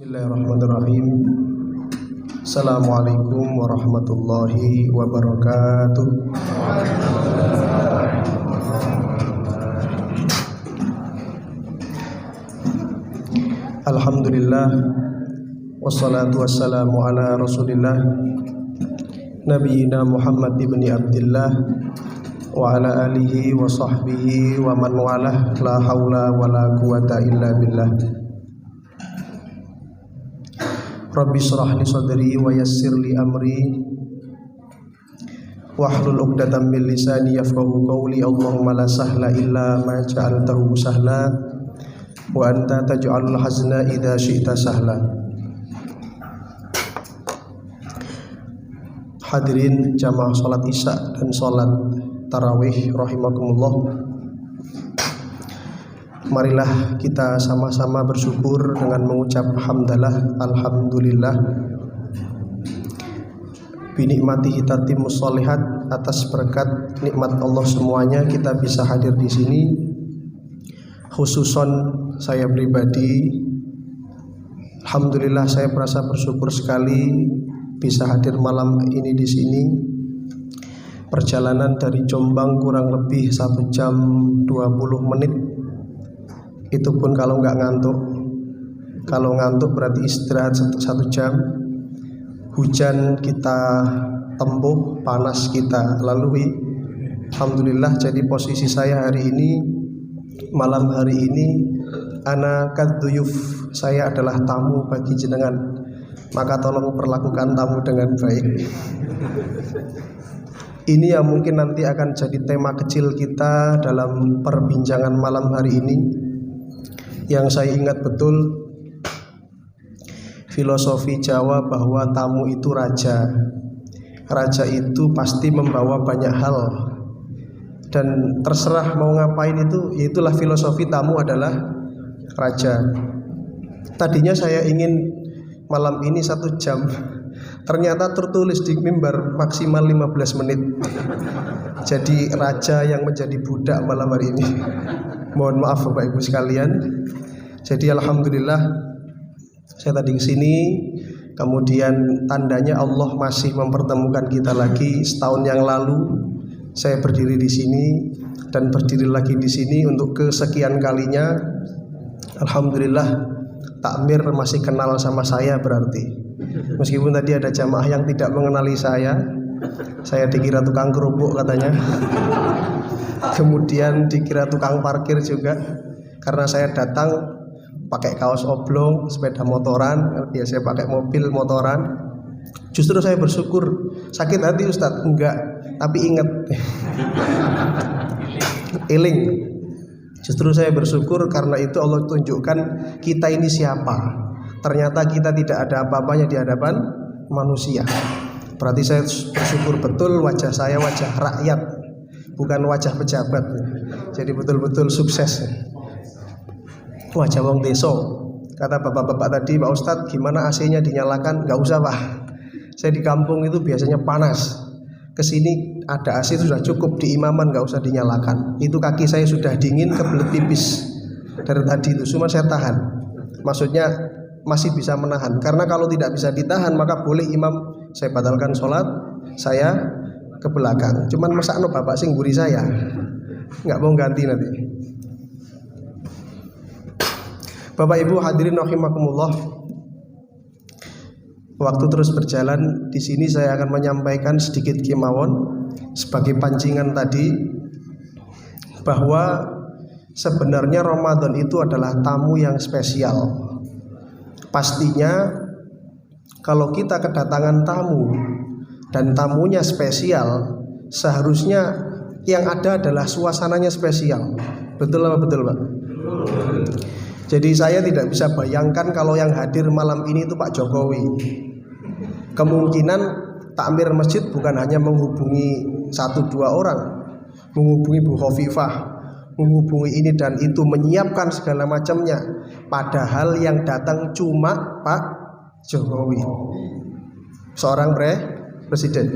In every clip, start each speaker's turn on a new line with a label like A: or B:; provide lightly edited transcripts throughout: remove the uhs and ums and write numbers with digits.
A: Bismillahirrahmanirrahim. Assalamualaikum warahmatullahi wabarakatuh. Alhamdulillah, wassalatu wassalamu ala rasulillah Nabiyyina Muhammad ibn Abdillah wa ala alihi wa sahbihi wa man walah, la hawla wa la quwata illa billah. Rabbi shrah li sadri wa yassir li amri wahlul 'uqdatam min lisani yafqahu qawli. Allahumma la sahla illa ma ja'altahu sahla wa anta taj'alul hazna idza syi'ta sahla. Hadirin jamaah salat Isya dan salat tarawih rahimakumullah. Marilah kita sama-sama bersyukur dengan mengucap hamdalah, alhamdulillah binikmatihi tatimmus sholihat. Atas berkat nikmat Allah semuanya kita bisa hadir di sini. Khususon saya pribadi, alhamdulillah saya merasa bersyukur sekali bisa hadir malam ini di sini. Perjalanan dari Jombang kurang lebih 1 jam 20 menit. Itu pun kalau nggak ngantuk. Kalau ngantuk berarti istirahat 1 jam. Hujan kita tempuh, panas kita lalui. Alhamdulillah, jadi posisi saya hari ini, malam hari ini, ana kaduyuf, saya adalah tamu bagi jenengan. Maka tolong perlakukan tamu dengan baik. Ini yang mungkin nanti akan jadi tema kecil kita dalam perbincangan malam hari ini. Yang saya ingat betul filosofi Jawa bahwa tamu itu raja. Raja itu pasti membawa banyak hal, dan terserah mau ngapain itu, itulah filosofi tamu adalah raja. Tadinya saya ingin malam ini 1 jam, ternyata tertulis di mimbar maksimal 15 menit. Jadi raja yang menjadi budak malam hari ini. Mohon maaf Bapak Ibu sekalian. Jadi alhamdulillah saya tadi kesini, kemudian tandanya Allah masih mempertemukan kita lagi. Setahun yang lalu saya berdiri di sini dan berdiri lagi di sini untuk kesekian kalinya. Alhamdulillah takmir masih kenal sama saya berarti. Meskipun tadi ada jamaah yang tidak mengenali saya dikira tukang kerupuk katanya. Kemudian dikira tukang parkir juga, karena saya datang pakai kaos oblong, sepeda motoran, biasanya pakai mobil motoran. Justru saya bersyukur. Sakit hati Ustadz? Enggak, tapi ingat eling. Justru saya bersyukur karena itu Allah tunjukkan kita ini siapa. Ternyata kita tidak ada apa-apanya di hadapan manusia. Berarti saya bersyukur betul wajah saya wajah rakyat, bukan wajah pejabat. Jadi betul-betul sukses. Wajah wong deso. Kata bapak-bapak tadi, Pak Ustadz gimana AC-nya dinyalakan? Gak usah Pak, saya di kampung itu biasanya panas. Kesini ada AC sudah cukup, di imaman gak usah dinyalakan. Itu kaki saya sudah dingin, kebelet pipis dari tadi itu, cuma saya tahan. Maksudnya masih bisa menahan, karena kalau tidak bisa ditahan maka boleh imam saya batalkan sholat, saya ke belakang. Cuman masakno bapak sing guri saya, nggak mau ganti nanti. Bapak Ibu hadirin rahimakumullah. Waktu terus berjalan, di sini saya akan menyampaikan sedikit kemawon sebagai pancingan tadi, bahwa sebenarnya Ramadan itu adalah tamu yang spesial. Pastinya kalau kita kedatangan tamu dan tamunya spesial, seharusnya yang ada adalah suasananya spesial. Betul apa betul Pak? Jadi saya tidak bisa bayangkan kalau yang hadir malam ini itu Pak Jokowi. Kemungkinan takmir masjid bukan hanya menghubungi 1-2 orang, menghubungi Bu Khofifah, menghubungi ini dan itu, menyiapkan segala macamnya. Padahal yang datang cuma Pak Jokowi, seorang presiden.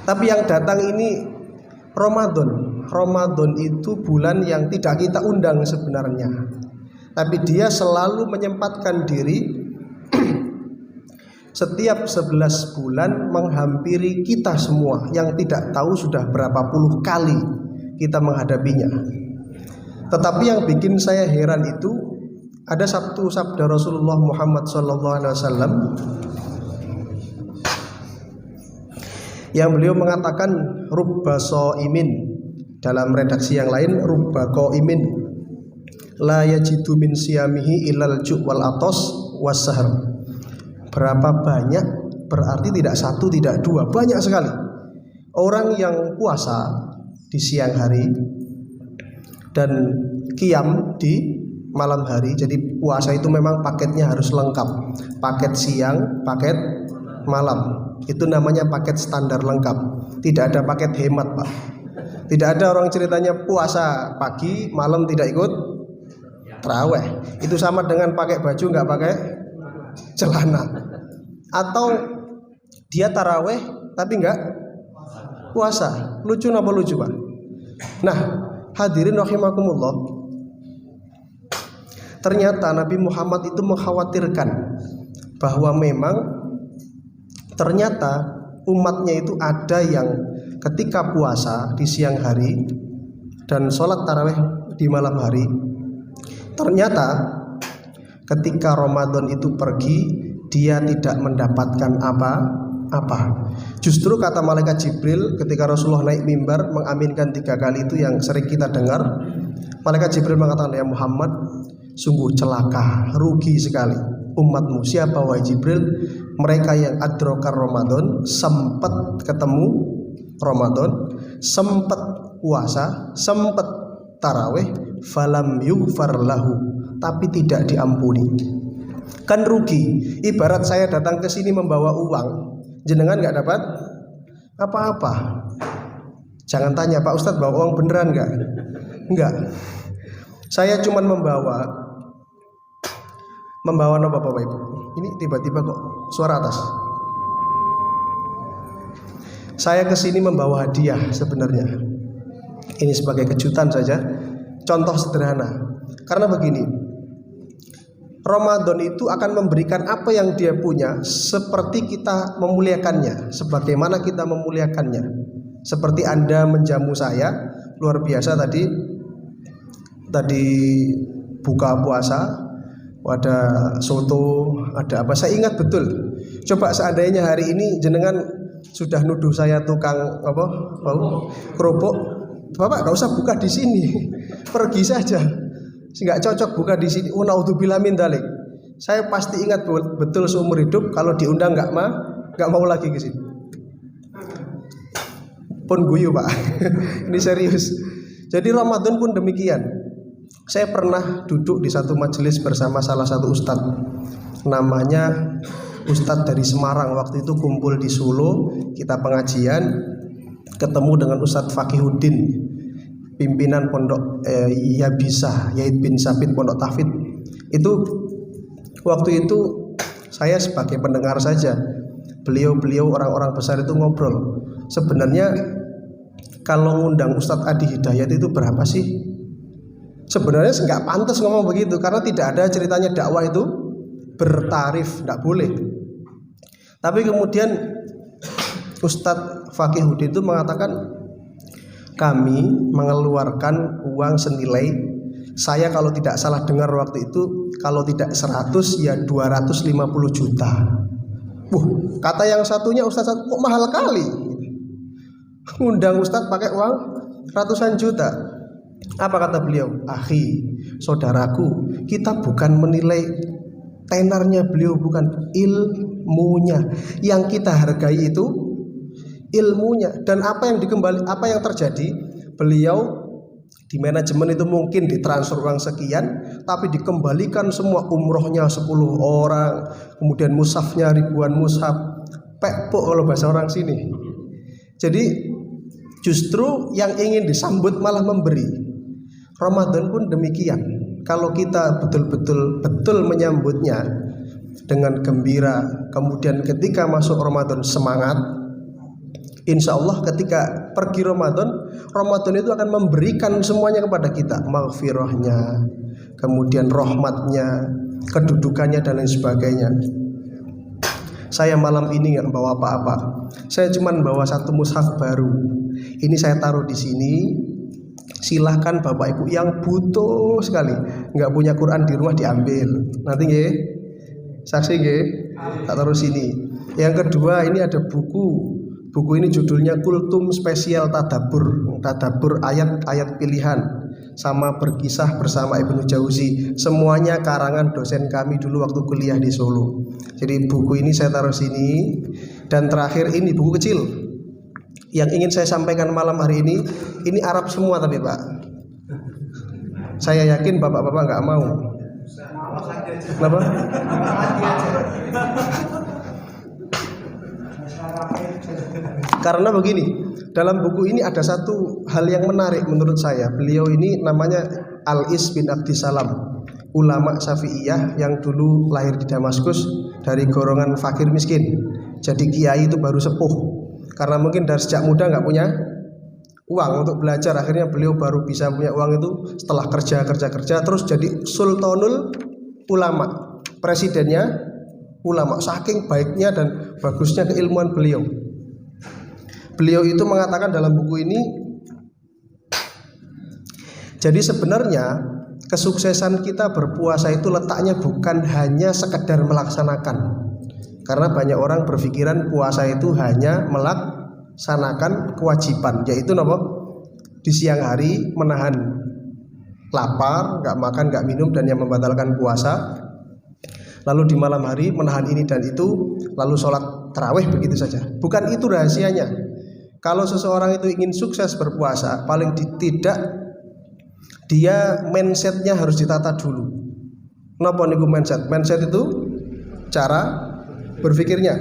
A: Tapi yang datang ini Ramadan. Ramadan itu bulan yang tidak kita undang sebenarnya, tapi dia selalu menyempatkan diri setiap 11 bulan menghampiri kita semua, yang tidak tahu sudah berapa puluh kali kita menghadapinya. Tetapi yang bikin saya heran itu ada satu sabda Rasulullah Muhammad SAW yang beliau mengatakan rubba shaimin, dalam redaksi yang lain rubba qaimin la yajidu min siyamihi ilal ju' wal atos was-sahr. Berapa banyak, berarti tidak satu tidak dua, banyak sekali orang yang puasa di siang hari dan qiyam di malam hari. Jadi puasa itu memang paketnya harus lengkap, paket siang, paket malam. Itu namanya paket standar lengkap. Tidak ada paket hemat, Pak. Tidak ada orang ceritanya puasa pagi, malam tidak ikut taraweh. Itu sama dengan pakai baju nggak pakai celana. Atau dia taraweh tapi nggak puasa. Lucu napa lucu, Pak? Nah, hadirin rahimakumullah, ternyata Nabi Muhammad itu mengkhawatirkan bahwa memang ternyata umatnya itu ada yang ketika puasa di siang hari dan sholat taraweh di malam hari, ternyata ketika Ramadan itu pergi dia tidak mendapatkan apa-apa. Justru kata malaikat Jibril ketika Rasulullah naik mimbar mengaminkan 3 kali itu yang sering kita dengar, malaikat Jibril mengatakan, ya Muhammad, sungguh celaka, rugi sekali umatmu. Siapa wahai Jibril? Mereka yang adrokar Ramadan, sempat ketemu Ramadan, sempat puasa, sempat taraweh, falam yughfar lahu, tapi tidak diampuni. Kan rugi. Ibarat saya datang ke sini membawa uang, jenengan nggak dapat apa-apa. Jangan tanya, Pak Ustadz bawa uang beneran nggak? Enggak. Saya cuma membawa apa Bapak Ibu? Ini tiba-tiba kok suara atas. Saya kesini membawa hadiah sebenarnya. Ini sebagai kejutan saja. Contoh sederhana. Karena begini, Ramadan itu akan memberikan apa yang dia punya seperti kita memuliakannya, sebagaimana kita memuliakannya. Seperti Anda menjamu saya, luar biasa tadi buka puasa, ada soto, ada apa, saya ingat betul. Coba seandainya hari ini jenengan sudah nuduh saya tukang kerupuk, Bapak gak usah buka di sini, pergi saja. Nggak cocok buka di sini. Naudzubillah min dzalik. Saya pasti ingat betul seumur hidup kalau diundang nggak mau lagi ke sini. Pun guyu, Pak. Ini serius. Jadi Ramadan pun demikian. Saya pernah duduk di satu majelis bersama salah satu ustadz, namanya ustadz dari Semarang. Waktu itu kumpul di Solo, kita pengajian, ketemu dengan Ustadz Fakihuddin, pimpinan pondok Yabisa, Yaid bin Sabit Pondok Tahfidz. Itu waktu itu saya sebagai pendengar saja. Beliau orang-orang besar itu ngobrol. Sebenarnya kalau ngundang Ustadz Adi Hidayat itu berapa sih? Sebenarnya nggak pantas ngomong begitu, karena tidak ada ceritanya dakwah itu bertarif, nggak boleh. Tapi kemudian Ustadz Fakihuddin itu mengatakan, kami mengeluarkan uang senilai, saya kalau tidak salah dengar waktu itu, kalau tidak 100 ya 250 juta. Kata yang satunya, Ustadz kok mahal kali, ngundang Ustadz pakai uang ratusan juta. Apa kata beliau? Akhi, saudaraku, kita bukan menilai tenarnya beliau, bukan, ilmunya. Yang kita hargai itu ilmunya. Dan apa yang terjadi? Beliau di manajemen itu mungkin ditransfer uang sekian, tapi dikembalikan semua, umrohnya 10 orang, kemudian mushafnya ribuan mushaf, pekpok kalau bahasa orang sini. Jadi justru yang ingin disambut malah memberi. Ramadan pun demikian. Kalau kita betul menyambutnya dengan gembira, kemudian ketika masuk Ramadan semangat, insya Allah ketika pergi Ramadan itu akan memberikan semuanya kepada kita, maghfirahnya, kemudian rahmatnya, kedudukannya dan lain sebagainya. Saya malam ini nggak bawa apa-apa. Saya cuma bawa satu mushaf baru. Ini saya taruh di sini. Silahkan Bapak Ibu yang butuh sekali, nggak punya Quran di rumah diambil. Nanti nggih, saksi nggih, tak taruh sini. Yang kedua, ini ada buku. Buku ini judulnya Kultum Spesial Tadabbur ayat-ayat pilihan sama berkisah bersama Ibnu Jauzi. Semuanya karangan dosen kami dulu waktu kuliah di Solo. Jadi buku ini saya taruh sini. Dan terakhir ini buku kecil yang ingin saya sampaikan malam hari ini Arab semua tapi Pak. Saya yakin bapak-bapak nggak mau. Kenapa? Karena begini, dalam buku ini ada satu hal yang menarik menurut saya. Beliau ini namanya Al-Is bin Abdissalam, ulama Syafi'iyah yang dulu lahir di Damaskus dari golongan fakir miskin. Jadi kiai itu baru sepuh. Karena mungkin dari sejak muda nggak punya uang untuk belajar, akhirnya beliau baru bisa punya uang itu setelah kerja terus jadi sultanul ulama, presidennya ulama. Saking baiknya dan bagusnya keilmuan beliau. Beliau itu mengatakan dalam buku ini, jadi sebenarnya kesuksesan kita berpuasa itu letaknya bukan hanya sekedar melaksanakan. Karena banyak orang berpikiran puasa itu hanya melaksanakan kewajiban, yaitu apa? Di siang hari menahan lapar, nggak makan, nggak minum, dan yang membatalkan puasa. Lalu di malam hari menahan ini dan itu, lalu sholat tarawih begitu saja. Bukan itu rahasianya. Kalau seseorang itu ingin sukses berpuasa, paling tidak dia mindsetnya harus ditata dulu. Kenapa niku mindset? Mindset itu cara berpikirnya,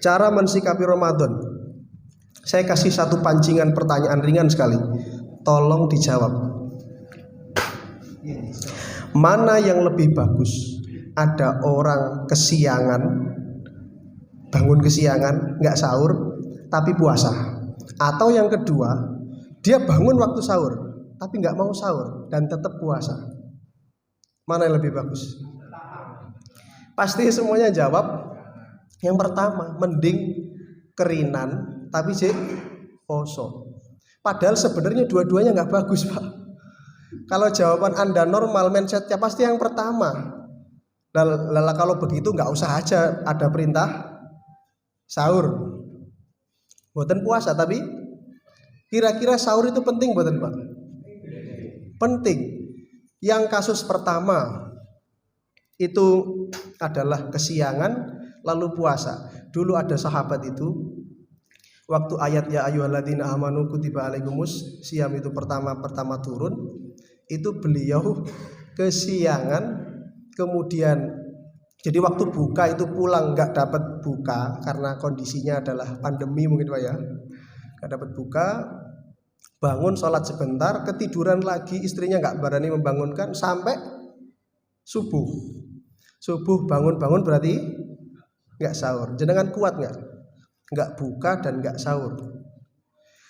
A: cara mensikapi Ramadan. Saya kasih satu pancingan pertanyaan ringan sekali, tolong dijawab. Mana yang lebih bagus? Ada orang kesiangan, bangun kesiangan, nggak sahur, tapi puasa. Atau yang kedua, dia bangun waktu sahur, tapi nggak mau sahur dan tetap puasa. Mana yang lebih bagus? Pasti semuanya jawab yang pertama, mending kerinan tapi sih poso. Padahal sebenarnya dua-duanya nggak bagus Pak. Kalau jawaban Anda normal, mindsetnya pasti yang pertama. Lala kalau begitu nggak usah aja ada perintah sahur, buatan puasa. Tapi kira-kira sahur itu penting buatan Pak? Penting. Yang kasus pertama itu adalah kesiangan lalu puasa. Dulu ada sahabat itu, waktu ayat ya ayyuhalladzina amanu kutiba alaikumus syiyam itu pertama turun, itu beliau kesiangan, kemudian jadi waktu buka itu pulang nggak dapat buka karena kondisinya adalah pandemi mungkin Pak ya, nggak dapat buka. Bangun sholat sebentar, ketiduran lagi, istrinya nggak berani membangunkan sampai subuh. Subuh bangun berarti nggak sahur. Jenengan kuat nggak? Nggak buka dan nggak sahur.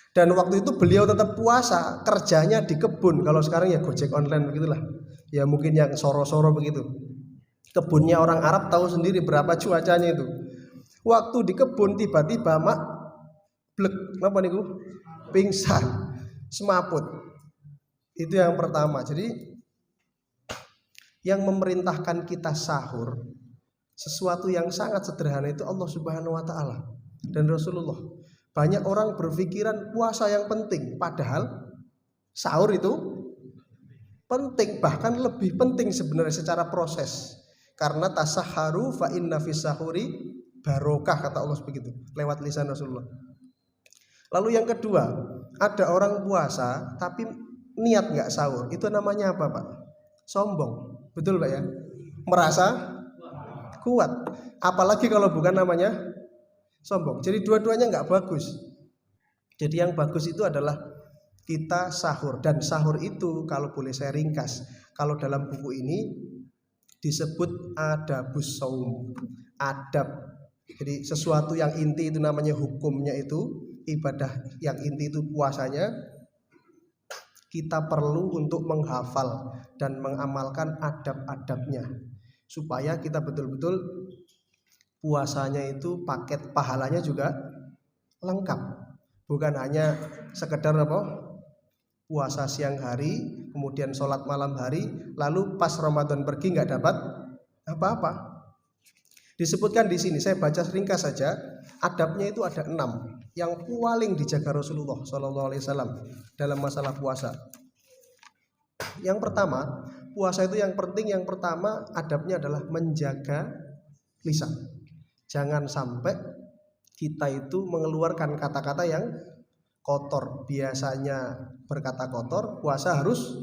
A: Dan waktu itu beliau tetap puasa, kerjanya di kebun. Kalau sekarang ya gojek online begitulah. Ya mungkin yang soro-soro begitu. Kebunnya orang Arab tahu sendiri berapa cuacanya itu. Waktu di kebun tiba-tiba blek, apa niku? Pingsan, semaput. Itu yang pertama. Jadi yang memerintahkan kita sahur, sesuatu yang sangat sederhana itu Allah Subhanahu wa Ta'ala dan Rasulullah. Banyak orang berpikiran puasa yang penting, padahal sahur itu penting, bahkan lebih penting sebenarnya secara proses. Karena tasahharu fa inna fis sahuri barokah, kata Allah begitu lewat lisan Rasulullah. Lalu yang kedua, ada orang puasa tapi niat nggak sahur, itu namanya apa Pak? Sombong. Betul Pak ya? Merasa kuat. Apalagi kalau bukan namanya sombong. Jadi dua-duanya nggak bagus. Jadi yang bagus itu adalah kita sahur. Dan sahur itu kalau boleh saya ringkas, kalau dalam buku ini disebut adabus shaum, adab. Jadi sesuatu yang inti itu namanya hukumnya itu, ibadah yang inti itu puasanya. Kita perlu untuk menghafal dan mengamalkan adab-adabnya supaya kita betul-betul puasanya itu paket pahalanya juga lengkap. Bukan hanya sekedar puasa siang hari, kemudian sholat malam hari, lalu pas Ramadan pergi nggak dapat apa-apa. Disebutkan di sini, saya baca ringkas saja. Adabnya itu ada 6 yang paling dijaga Rasulullah SAW dalam masalah puasa. Yang pertama, puasa itu yang penting, yang pertama adabnya adalah menjaga lisan. Jangan sampai kita itu mengeluarkan kata-kata yang kotor. Biasanya berkata kotor, puasa harus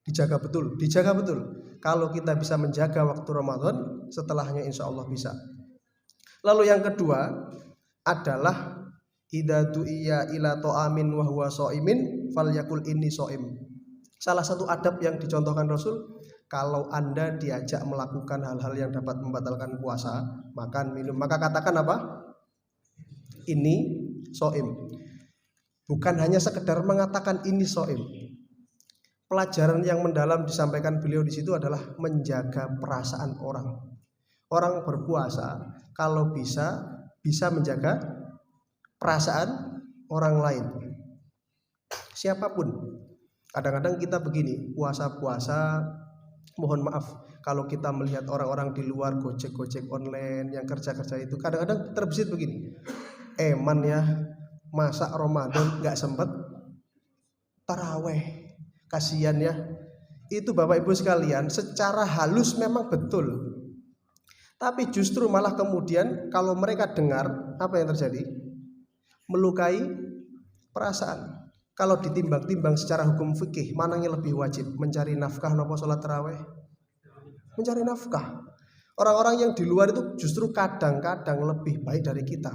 A: dijaga betul. Kalau kita bisa menjaga waktu Ramadan, setelahnya insya Allah bisa. Lalu yang kedua adalah idza du'iya ila ta'amin wa huwa shaimin falyakul inni shaim. Salah satu adab yang dicontohkan Rasul, kalau Anda diajak melakukan hal-hal yang dapat membatalkan puasa, makan, minum, maka katakan apa? Ini shaim. Bukan hanya sekedar mengatakan ini shaim. Pelajaran yang mendalam disampaikan beliau di situ adalah menjaga perasaan orang. Orang berpuasa kalau bisa menjaga perasaan orang lain. Siapapun. Kadang-kadang kita begini, puasa-puasa, mohon maaf kalau kita melihat orang-orang di luar gojek online yang kerja-kerja itu, kadang-kadang terbesit begini. Eman ya, masa Ramadan nggak sempet taraweh. Kasihan ya. Itu Bapak Ibu sekalian, secara halus memang betul. Tapi justru malah kemudian kalau mereka dengar, apa yang terjadi? Melukai perasaan. Kalau ditimbang-timbang secara hukum fikih, mana yang lebih wajib? Mencari nafkah nopo sholat taraweh? Mencari nafkah. Orang-orang yang di luar itu justru kadang-kadang lebih baik dari kita.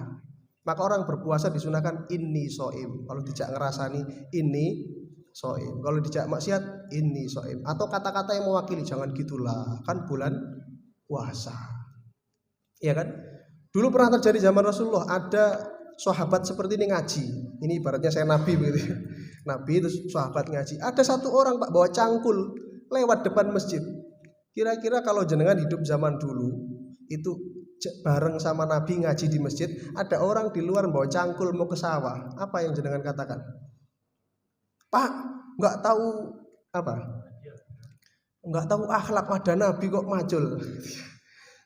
A: Maka orang berpuasa disunahkan ini soim. Kalau tidak ngerasani ini soim, kalau dijak maksiat ini soim, atau kata-kata yang mewakili jangan gitulah, kan bulan puasa, ya kan? Dulu pernah terjadi zaman Rasulullah, ada sahabat seperti ini ngaji, ini ibaratnya saya nabi begitu, nabi itu sahabat ngaji, ada satu orang Pak bawa cangkul lewat depan masjid. Kira-kira kalau jenengan hidup zaman dulu itu bareng sama nabi ngaji di masjid, ada orang di luar bawa cangkul mau ke sawah, apa yang jenengan katakan? Pak, nggak tahu apa? Nggak tahu akhlak ada Nabi kok majul.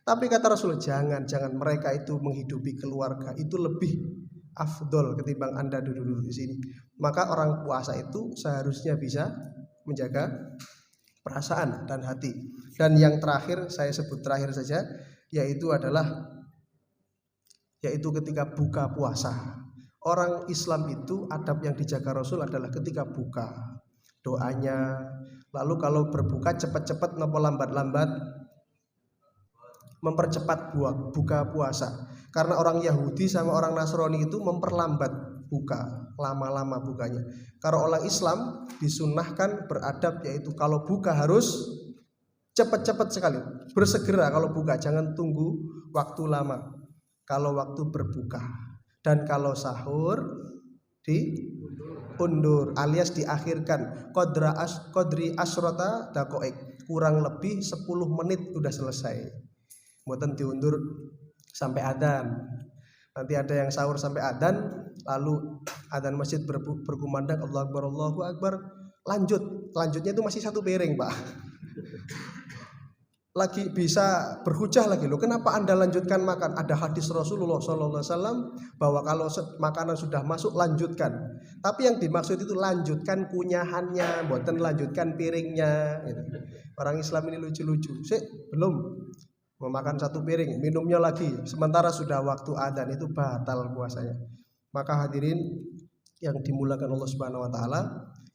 A: Tapi kata Rasul, jangan mereka itu menghidupi keluarga itu lebih afdol ketimbang Anda duduk di sini. Maka orang puasa itu seharusnya bisa menjaga perasaan dan hati. Dan yang terakhir saya sebut terakhir saja, yaitu ketika buka puasa. Orang Islam itu adab yang dijaga Rasul adalah ketika buka doanya, lalu kalau berbuka cepat-cepat nopo lambat-lambat mempercepat buka puasa. Karena orang Yahudi sama orang Nasrani itu memperlambat buka, lama-lama bukanya. Kalau orang Islam disunnahkan beradab, yaitu kalau buka harus cepat-cepat sekali, bersegera kalau buka, jangan tunggu waktu lama kalau waktu berbuka. Dan kalau sahur diundur alias diakhirkan qodri asrota dakoek, kurang lebih 10 menit udah selesai. Mboten diundur sampai adzan. Nanti ada yang sahur sampai adzan, lalu adzan masjid berkumandang Allahu Akbar, lanjutnya itu masih 1 piring Pak. Lagi bisa berhujah lagi loh, kenapa Anda lanjutkan makan? Ada hadis Rasulullah SAW bahwa kalau makanan sudah masuk lanjutkan. Tapi yang dimaksud itu lanjutkan kunyahannya, bukan lanjutkan piringnya gitu. Orang Islam ini lucu-lucu. Belum memakan 1 piring, minumnya lagi sementara sudah waktu adzan, itu batal puasanya. Maka hadirin yang dimulakan Allah Subhanahu wa taala,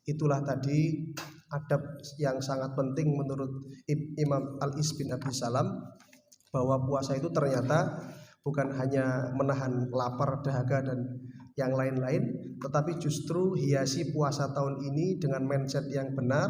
A: itulah tadi adab yang sangat penting menurut Imam Al-Is bin Abi Salam, bahwa puasa itu ternyata bukan hanya menahan lapar, dahaga dan yang lain-lain, tetapi justru hiasi puasa tahun ini dengan mindset yang benar,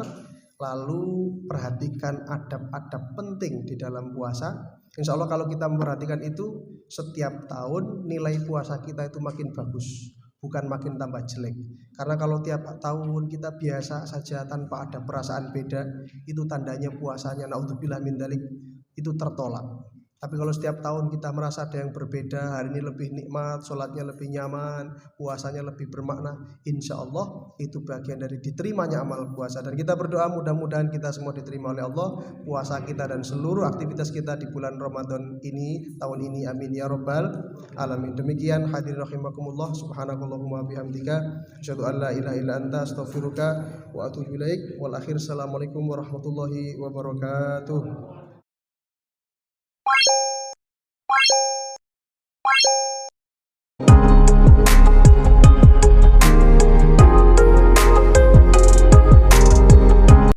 A: lalu perhatikan adab-adab penting di dalam puasa. Insya Allah kalau kita memperhatikan itu, setiap tahun nilai puasa kita itu makin bagus, bukan makin tambah jelek. Karena kalau tiap tahun kita biasa saja tanpa ada perasaan beda, itu tandanya puasanya naudzubillah min dzalik itu tertolak. Tapi kalau setiap tahun kita merasa ada yang berbeda, hari ini lebih nikmat, sholatnya lebih nyaman, puasanya lebih bermakna, insya Allah itu bagian dari diterimanya amal puasa. Dan kita berdoa mudah-mudahan kita semua diterima oleh Allah, puasa kita dan seluruh aktivitas kita di bulan Ramadan ini, tahun ini, amin ya rabbal alamin. Demikian hadirin rahimakumullah, subhanakallahumma bihamdika, asyhadu an la ilaha illa anta, astaghfiruka wa atubu ilaik. Wal akhir, assalamualaikum warahmatullahi wabarakatuh.